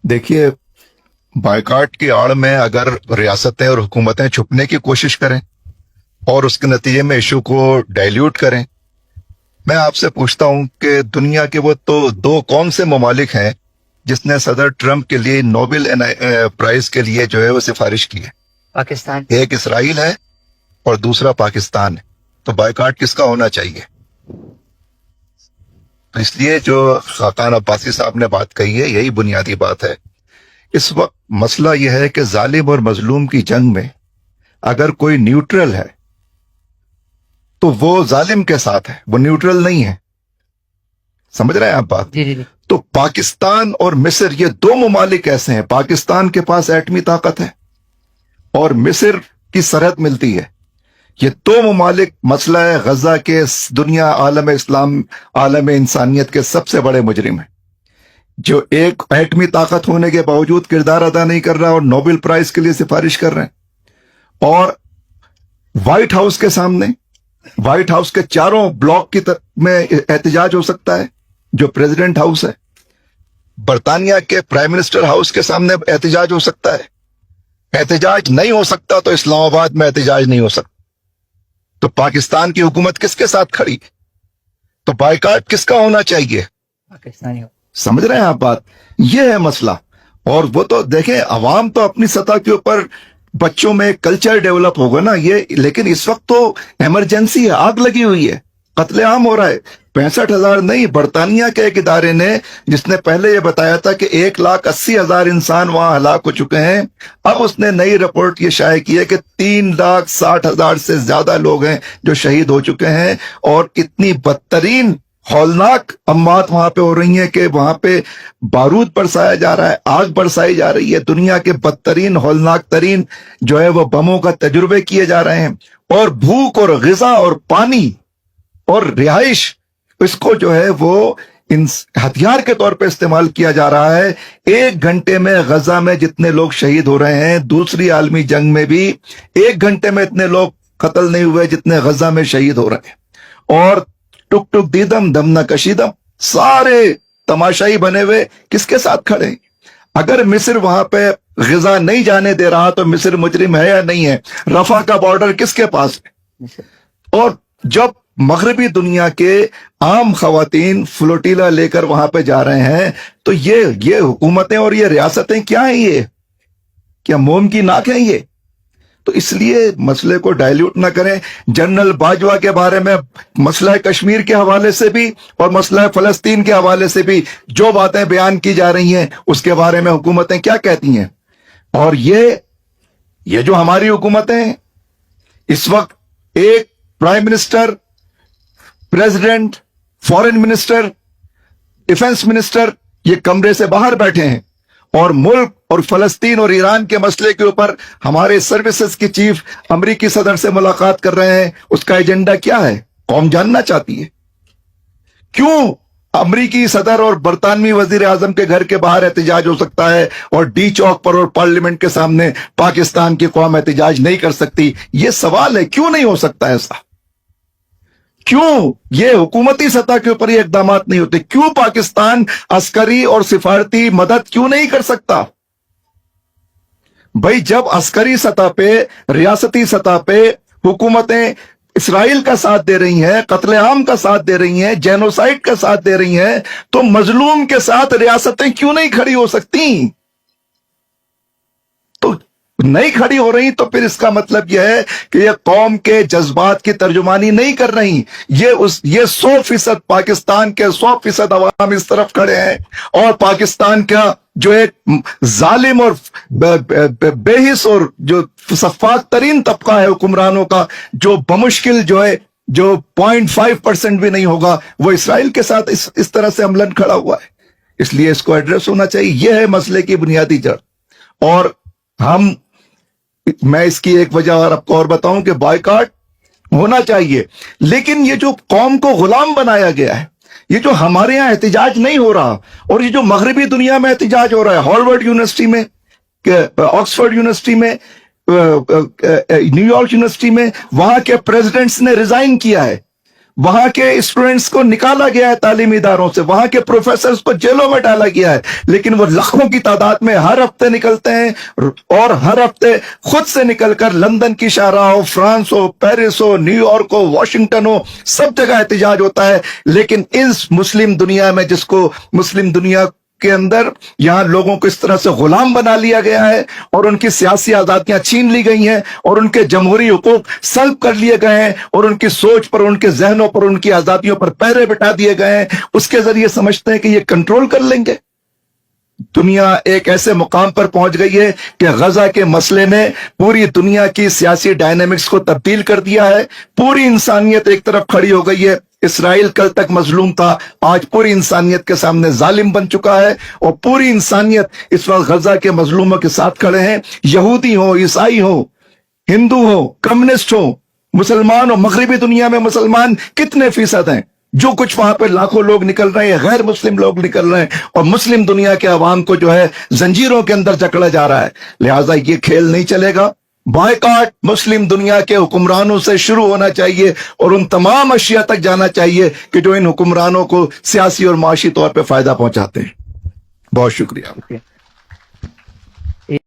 देखिए, बायकॉट की आड़ में अगर रियासतें और हुकूमतें छुपने की कोशिश करें और उसके नतीजे में इशू को डाइल्यूट करें, मैं आपसे पूछता हूं कि दुनिया के वो तो दो कौन से ममालिक हैं जिसने सदर ट्रंप के लिए नोबेल प्राइज के लिए जो है वो सिफारिश की है? पाकिस्तान। एक इसराइल है और दूसरा पाकिस्तान है। तो बायकॉट किसका होना चाहिए? तो इसलिए जो खाकान अब्बासी साहब ने बात कही है, यही बुनियादी बात है। इस वक्त मसला यह है कि जालिम और मजलूम की जंग में अगर कोई न्यूट्रल है तो वो जालिम के साथ है, वो न्यूट्रल नहीं है। समझ रहे हैं आप बात? जी। तो पाकिस्तान और मिस्र, ये दो ममालिक ऐसे हैं, पाकिस्तान के पास एटमी ताकत है और मिस्र की सरहद मिलती है। ये दो ममालिक मसला है गजा के दुनिया, आलम इस्लाम, आलम इंसानियत के सबसे बड़े मुजरिम हैं, जो एक एटमी ताकत होने के बावजूद किरदार अदा नहीं कर रहा और नोबेल प्राइज के लिए सिफारिश कर रहे हैं। और व्हाइट हाउस के सामने, व्हाइट हाउस के चारों ब्लॉक की में एहतजाज हो सकता है, जो प्रेसिडेंट हाउस है। बरतानिया के प्राइम मिनिस्टर हाउस के सामने एहतजाज हो सकता है। एहतजाज नहीं हो सकता तो इस्लामाबाद में एहतजाज नहीं हो सकता। तो पाकिस्तान की हुकूमत किसके साथ खड़ी? तो बायकॉट किसका होना चाहिए? पाकिस्तानी। समझ रहे हैं आप बात? ये है मसला। और वो तो देखें, अवाम तो अपनी सतह के ऊपर बच्चों में कल्चर डेवलप होगा ना ये, लेकिन इस वक्त तो इमरजेंसी है, आग लगी हुई है, कत्लेआम हो रहा है। 65,000 नहीं, बरतानिया के एक इदारे ने, जिसने पहले ये बताया था कि 1,80,000 इंसान वहां हलाक हो चुके हैं, अब उसने नई रिपोर्ट ये शाये की है कि 3,60,000 से ज्यादा लोग हैं जो शहीद हो चुके हैं। और इतनी बदतरीन हौलनाक अम्मात वहां पे हो रही हैं कि वहां पे बारूद बरसाया जा रहा है, आग बरसाई जा रही है। दुनिया के बदतरीन, हौलनाक तरीन जो है वो बमों का तजुर्बे किए जा रहे हैं। और भूख और ग़िज़ा और पानी और रिहाइश, इसको जो है वो इन हथियार के तौर पे इस्तेमाल किया जा रहा है। 1 घंटे में गजा में जितने लोग शहीद हो रहे हैं, दूसरी आलमी जंग में भी 1 घंटे में इतने लोग कत्ल नहीं हुए जितने गजा में शहीद हो रहे हैं। और टुक टुक दीदम दम न कशीदम, सारे तमाशाई बने हुए किसके साथ खड़े? अगर मिस्र वहां पे ग़िज़ा नहीं जाने दे रहा तो मिस्र मुजरिम है या नहीं है? रफा का बॉर्डर किसके पास है? और जब मगरबी दुनिया के आम खवातीन फ्लोटीला लेकर वहां पे जा रहे हैं, तो ये हुकूमतें और ये रियासतें क्या हैं? ये क्या मोम की नाक है ये? तो इसलिए मसले को डाइल्यूट ना करें। जनरल बाजवा के बारे में मसला कश्मीर के हवाले से भी और मसला फलस्तीन के हवाले से भी जो बातें बयान की जा रही हैं, उसके बारे में हुकूमतें क्या कहती हैं। और ये जो हमारी हुकूमतें हैं, इस वक्त एक prime minister, president, foreign minister, defence minister ये कमरे से बाहर बैठे हैं और मुल्क और फलस्तीन और ईरान के मसले के ऊपर हमारे सर्विसेज की चीफ अमेरिकी सदर से मुलाकात कर रहे हैं। उसका एजेंडा क्या है? कौम जानना चाहती है। क्यों अमेरिकी सदर और बरतानवी वजीर आजम के घर के बाहर एहतजाज हो सकता है और डी चौक पर और पार्लियामेंट के सामने पाकिस्तान की कौम एहतजाज नहीं कर सकती? ये सवाल है, क्यों नहीं हो सकता ऐसा? क्यों ये हुकूमती सतह के ऊपर ये इकदाम नहीं होते? क्यों पाकिस्तान अस्करी और सिफारती मदद क्यों नहीं कर सकता? भाई, जब अस्करी सतह पे, रियासती सतह पे हुकूमतें इसराइल का साथ दे रही हैं, कत्लेआम का साथ दे रही हैं, जेनोसाइड का साथ दे रही हैं, तो मजलूम के साथ रियासतें क्यों नहीं खड़ी हो सकती? तो नहीं खड़ी हो रही तो फिर इसका मतलब यह है कि ये कौम के जज्बात की तर्जुमानी नहीं कर रही। ये 100% पाकिस्तान के 100% अवाम इस तरफ खड़े हैं और पाकिस्तान का जो एक जालिम और बेहिस और जो सफाक तरीन तबका है हुक्मरानों का, जो बमुश्किल जो है, जो 0.5% भी नहीं होगा, वो इसराइल के साथ इस तरह से अमलन खड़ा हुआ है। इसलिए इसको एड्रेस होना चाहिए। यह है मसले की बुनियादी जड़। और मैं इसकी एक वजह और आपको और बताऊं कि बायकॉट होना चाहिए, लेकिन ये जो कौम को गुलाम बनाया गया है, ये जो हमारे यहाँ एहतजाज नहीं हो रहा और ये जो मगरबी दुनिया में एहतजाज हो रहा है, हार्वर्ड यूनिवर्सिटी में, ऑक्सफोर्ड यूनिवर्सिटी में, न्यूयॉर्क यूनिवर्सिटी में, वहां के प्रेसिडेंट्स ने रिजाइन किया है, وہاں کے اسٹوڈنٹس کو نکالا گیا ہے تعلیمی اداروں سے, وہاں کے پروفیسرز کو جیلوں میں ڈالا گیا ہے, لیکن وہ لاکھوں کی تعداد میں ہر ہفتے نکلتے ہیں, اور ہر ہفتے خود سے نکل کر لندن کی شاہراہ ہو, فرانس ہو, پیرس ہو, نیو یارک ہو, واشنگٹن ہو, سب جگہ احتجاج ہوتا ہے. لیکن اس مسلم دنیا میں, جس کو مسلم دنیا کے اندر یہاں لوگوں کو اس طرح سے غلام بنا لیا گیا ہے, اور ان کی سیاسی آزادیاں چھین لی گئی ہیں, اور ان کے جمہوری حقوق سلب کر لیے گئے ہیں, اور ان کی سوچ پر, ان کے ذہنوں پر, ان کی آزادیوں پر پہرے بٹھا دیے گئے ہیں, اس کے ذریعے سمجھتے ہیں کہ یہ کنٹرول کر لیں گے. دنیا ایک ایسے مقام پر پہنچ گئی ہے کہ غزہ کے مسئلے نے پوری دنیا کی سیاسی ڈائنامکس کو تبدیل کر دیا ہے. پوری انسانیت ایک طرف کھڑی ہو گئی ہے. اسرائیل کل تک مظلوم تھا, آج پوری انسانیت کے سامنے ظالم بن چکا ہے, اور پوری انسانیت اس وقت غزہ کے مظلوموں کے ساتھ کھڑے ہیں. یہودی ہو, عیسائی ہو, ہندو ہو, کمیونسٹ ہو, مسلمان ہو. مغربی دنیا میں مسلمان کتنے فیصد ہیں؟ جو کچھ وہاں پہ لاکھوں لوگ نکل رہے ہیں, غیر مسلم لوگ نکل رہے ہیں, اور مسلم دنیا کے عوام کو جو ہے زنجیروں کے اندر جکڑا جا رہا ہے. لہٰذا یہ کھیل نہیں چلے گا. بائیکاٹ مسلم دنیا کے حکمرانوں سے شروع ہونا چاہیے, اور ان تمام اشیاء تک جانا چاہیے کہ جو ان حکمرانوں کو سیاسی اور معاشی طور پہ فائدہ پہنچاتے ہیں. بہت شکریہ.